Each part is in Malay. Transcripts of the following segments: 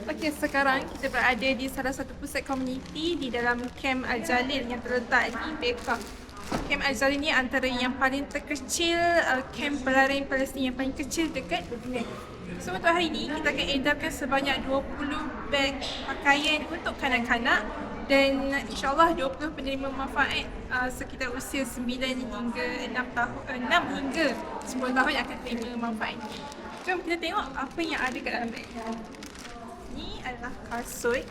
Okey, sekarang kita berada di salah satu pusat komuniti di dalam Kem Al-Jalil yang terletak di Bekah. Kem Al-Jalil ni antara yang paling terkecil kem pelarian Palestin yang paling kecil dekat dunia. So untuk hari ini kita akan edarkan sebanyak 20 beg pakaian untuk kanak-kanak dan insyaAllah 20 penerima manfaat sekitar usia 9 hingga 6 hingga 10 tahun akan terima manfaat. Jom kita tengok apa yang ada kat dalam beg. Ni adalah kasut.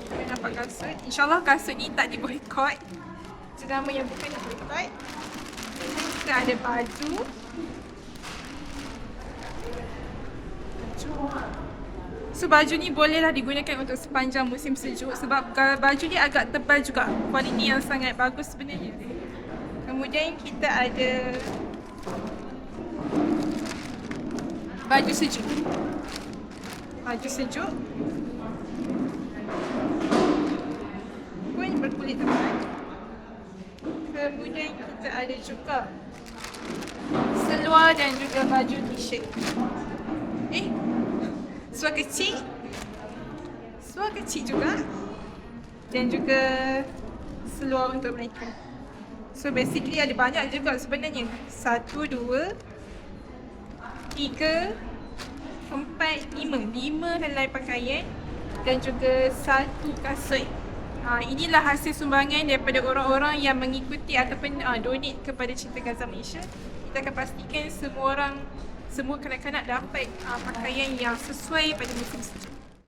Kita nampak kasut. InsyaAllah kasut ni tak diboykot. Selama yang bukan diboykot. Kita ada baju. So baju ni bolehlah digunakan untuk sepanjang musim sejuk sebab baju ni agak tebal juga. Kualiti yang sangat bagus sebenarnya. Kemudian kita ada baju sejuk. Baju sejuk pun berkulit tebal. Kemudian kita ada juga seluar dan juga baju t-shirt. Seluar kecil. Seluar kecil juga. Dan juga seluar untuk mereka. So basically ada banyak juga sebenarnya. 1, 2, 3, 4, 5 helai pakaian dan juga 1 kasut. Inilah hasil sumbangan daripada orang-orang yang mengikuti ataupun donate kepada Cinta Gaza Malaysia. Kita akan pastikan semua kanak-kanak dapat pakaian yang sesuai pada musim sejuk.